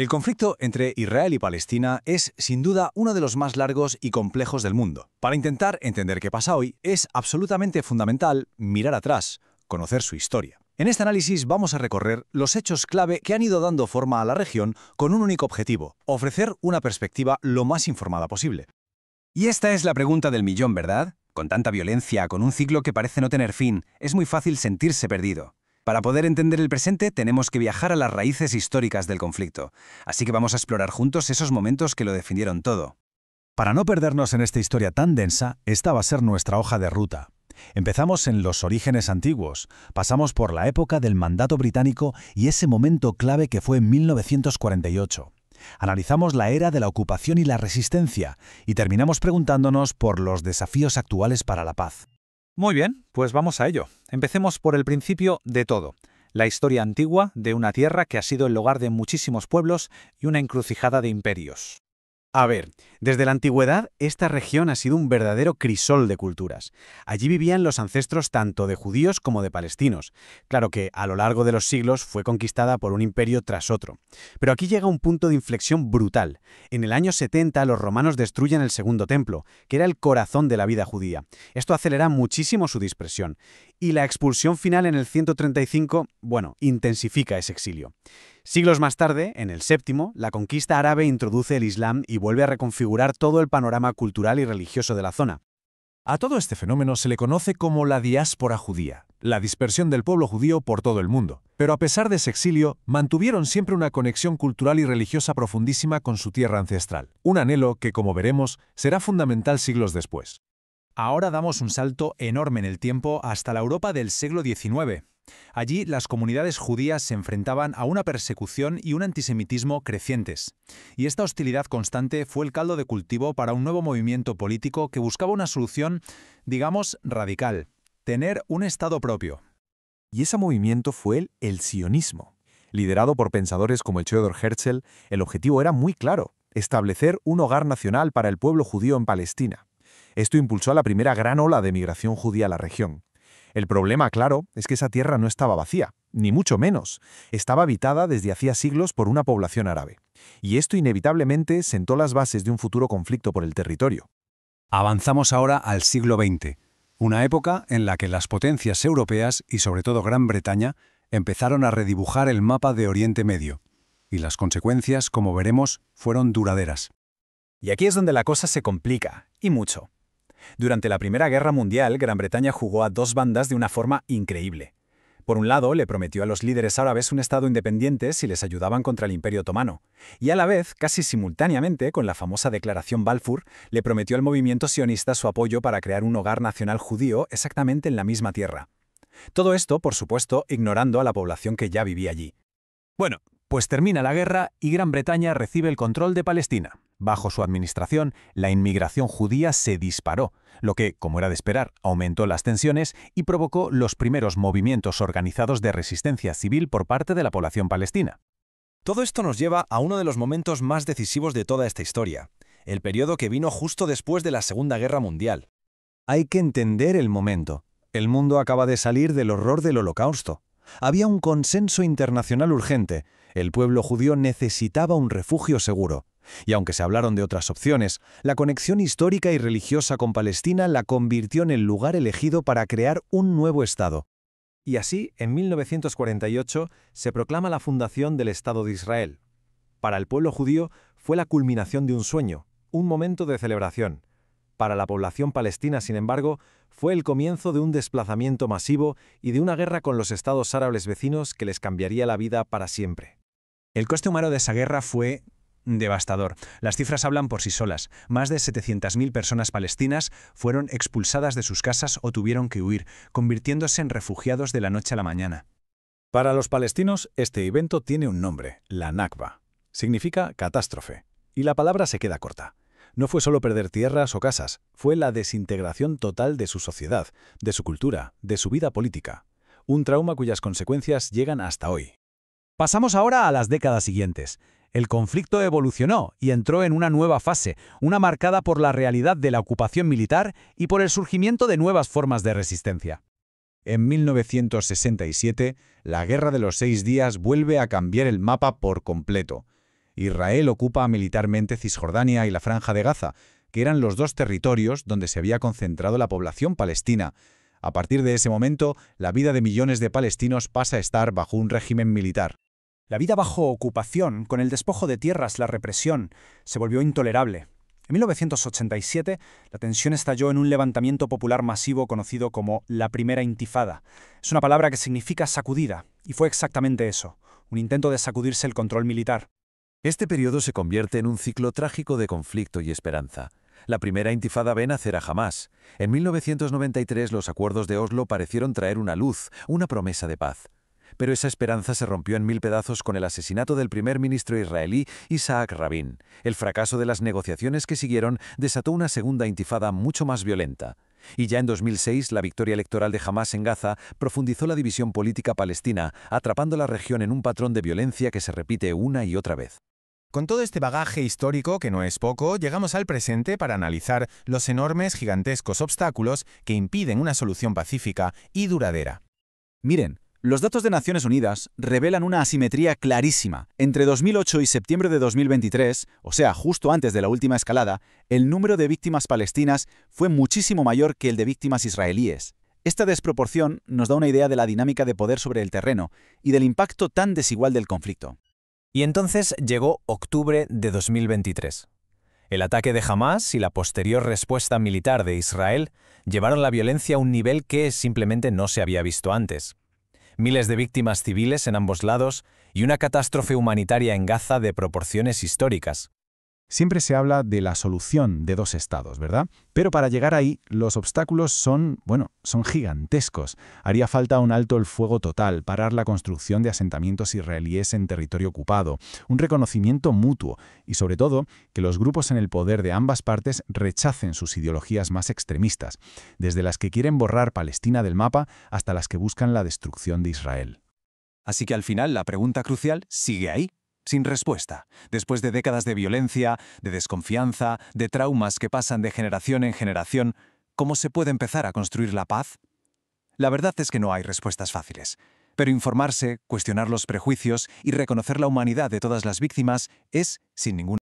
El conflicto entre Israel y Palestina es, sin duda, uno de los más largos y complejos del mundo. Para intentar entender qué pasa hoy, es absolutamente fundamental mirar atrás, conocer su historia. En este análisis vamos a recorrer los hechos clave que han ido dando forma a la región con un único objetivo: ofrecer una perspectiva lo más informada posible. Y esta es la pregunta del millón, ¿verdad? Con tanta violencia, con un ciclo que parece no tener fin, es muy fácil sentirse perdido. Para poder entender el presente, tenemos que viajar a las raíces históricas del conflicto. Así que vamos a explorar juntos esos momentos que lo definieron todo. Para no perdernos en esta historia tan densa, esta va a ser nuestra hoja de ruta. Empezamos en los orígenes antiguos, pasamos por la época del mandato británico y ese momento clave que fue en 1948. Analizamos la era de la ocupación y la resistencia, y terminamos preguntándonos por los desafíos actuales para la paz. Muy bien, pues vamos a ello. Empecemos por el principio de todo. La historia antigua de una tierra que ha sido el hogar de muchísimos pueblos y una encrucijada de imperios. A ver, desde la antigüedad, esta región ha sido un verdadero crisol de culturas. Allí vivían los ancestros tanto de judíos como de palestinos. Claro que a lo largo de los siglos fue conquistada por un imperio tras otro. Pero aquí llega un punto de inflexión brutal. En el año 70 los romanos destruyen el segundo templo, que era el corazón de la vida judía. Esto acelera muchísimo su dispersión. Y la expulsión final en el 135, intensifica ese exilio. Siglos más tarde, en el VII, la conquista árabe introduce el Islam y vuelve a reconfigurar todo el panorama cultural y religioso de la zona. A todo este fenómeno se le conoce como la diáspora judía, la dispersión del pueblo judío por todo el mundo. Pero a pesar de ese exilio, mantuvieron siempre una conexión cultural y religiosa profundísima con su tierra ancestral, un anhelo que, como veremos, será fundamental siglos después. Ahora damos un salto enorme en el tiempo hasta la Europa del siglo XIX. Allí las comunidades judías se enfrentaban a una persecución y un antisemitismo crecientes. Y esta hostilidad constante fue el caldo de cultivo para un nuevo movimiento político que buscaba una solución, digamos, radical: tener un Estado propio. Y ese movimiento fue el sionismo. Liderado por pensadores como el Theodor Herzl, el objetivo era muy claro: establecer un hogar nacional para el pueblo judío en Palestina. Esto impulsó a la primera gran ola de migración judía a la región. El problema, claro, es que esa tierra no estaba vacía, ni mucho menos. Estaba habitada desde hacía siglos por una población árabe. Y esto inevitablemente sentó las bases de un futuro conflicto por el territorio. Avanzamos ahora al siglo XX, una época en la que las potencias europeas, y sobre todo Gran Bretaña, empezaron a redibujar el mapa de Oriente Medio. Y las consecuencias, como veremos, fueron duraderas. Y aquí es donde la cosa se complica, y mucho. Durante la Primera Guerra Mundial, Gran Bretaña jugó a dos bandas de una forma increíble. Por un lado, le prometió a los líderes árabes un estado independiente si les ayudaban contra el Imperio Otomano, y a la vez, casi simultáneamente, con la famosa Declaración Balfour, le prometió al movimiento sionista su apoyo para crear un hogar nacional judío exactamente en la misma tierra. Todo esto, por supuesto, ignorando a la población que ya vivía allí. Bueno, pues termina la guerra y Gran Bretaña recibe el control de Palestina. Bajo su administración, la inmigración judía se disparó, lo que, como era de esperar, aumentó las tensiones y provocó los primeros movimientos organizados de resistencia civil por parte de la población palestina. Todo esto nos lleva a uno de los momentos más decisivos de toda esta historia, el periodo que vino justo después de la Segunda Guerra Mundial. Hay que entender el momento. El mundo acaba de salir del horror del Holocausto. Había un consenso internacional urgente. El pueblo judío necesitaba un refugio seguro. Y aunque se hablaron de otras opciones, la conexión histórica y religiosa con Palestina la convirtió en el lugar elegido para crear un nuevo Estado. Y así, en 1948, se proclama la fundación del Estado de Israel. Para el pueblo judío fue la culminación de un sueño, un momento de celebración. Para la población palestina, sin embargo, fue el comienzo de un desplazamiento masivo y de una guerra con los estados árabes vecinos que les cambiaría la vida para siempre. El coste humano de esa guerra fue devastador. Las cifras hablan por sí solas. Más de 700.000 personas palestinas fueron expulsadas de sus casas o tuvieron que huir, convirtiéndose en refugiados de la noche a la mañana. Para los palestinos, este evento tiene un nombre: la Nakba. Significa catástrofe. Y la palabra se queda corta. No fue solo perder tierras o casas, fue la desintegración total de su sociedad, de su cultura, de su vida política. Un trauma cuyas consecuencias llegan hasta hoy. Pasamos ahora a las décadas siguientes. El conflicto evolucionó y entró en una nueva fase, una marcada por la realidad de la ocupación militar y por el surgimiento de nuevas formas de resistencia. En 1967, la Guerra de los 6 Días vuelve a cambiar el mapa por completo. Israel ocupa militarmente Cisjordania y la Franja de Gaza, que eran los dos territorios donde se había concentrado la población palestina. A partir de ese momento, la vida de millones de palestinos pasa a estar bajo un régimen militar. La vida bajo ocupación, con el despojo de tierras, la represión, se volvió intolerable. En 1987, la tensión estalló en un levantamiento popular masivo conocido como la Primera Intifada. Es una palabra que significa sacudida, y fue exactamente eso, un intento de sacudirse el control militar. Este periodo se convierte en un ciclo trágico de conflicto y esperanza. La primera intifada ve nacer a Hamás. En 1993 los acuerdos de Oslo parecieron traer una luz, una promesa de paz. Pero esa esperanza se rompió en 1000 pedazos con el asesinato del primer ministro israelí Isaac Rabin. El fracaso de las negociaciones que siguieron desató una segunda intifada mucho más violenta. Y ya en 2006, la victoria electoral de Hamás en Gaza profundizó la división política palestina, atrapando la región en un patrón de violencia que se repite una y otra vez. Con todo este bagaje histórico, que no es poco, llegamos al presente para analizar los enormes, gigantescos obstáculos que impiden una solución pacífica y duradera. Miren, los datos de Naciones Unidas revelan una asimetría clarísima. Entre 2008 y septiembre de 2023, o sea, justo antes de la última escalada, el número de víctimas palestinas fue muchísimo mayor que el de víctimas israelíes. Esta desproporción nos da una idea de la dinámica de poder sobre el terreno y del impacto tan desigual del conflicto. Y entonces llegó octubre de 2023. El ataque de Hamás y la posterior respuesta militar de Israel llevaron la violencia a un nivel que simplemente no se había visto antes. Miles de víctimas civiles en ambos lados y una catástrofe humanitaria en Gaza de proporciones históricas. Siempre se habla de la solución de dos estados, ¿verdad? Pero para llegar ahí, los obstáculos son gigantescos. Haría falta un alto el fuego total, parar la construcción de asentamientos israelíes en territorio ocupado, un reconocimiento mutuo y, sobre todo, que los grupos en el poder de ambas partes rechacen sus ideologías más extremistas, desde las que quieren borrar Palestina del mapa hasta las que buscan la destrucción de Israel. Así que al final la pregunta crucial sigue ahí, sin respuesta. Después de décadas de violencia, de desconfianza, de traumas que pasan de generación en generación, ¿cómo se puede empezar a construir la paz? La verdad es que no hay respuestas fáciles. Pero informarse, cuestionar los prejuicios y reconocer la humanidad de todas las víctimas es, sin ninguna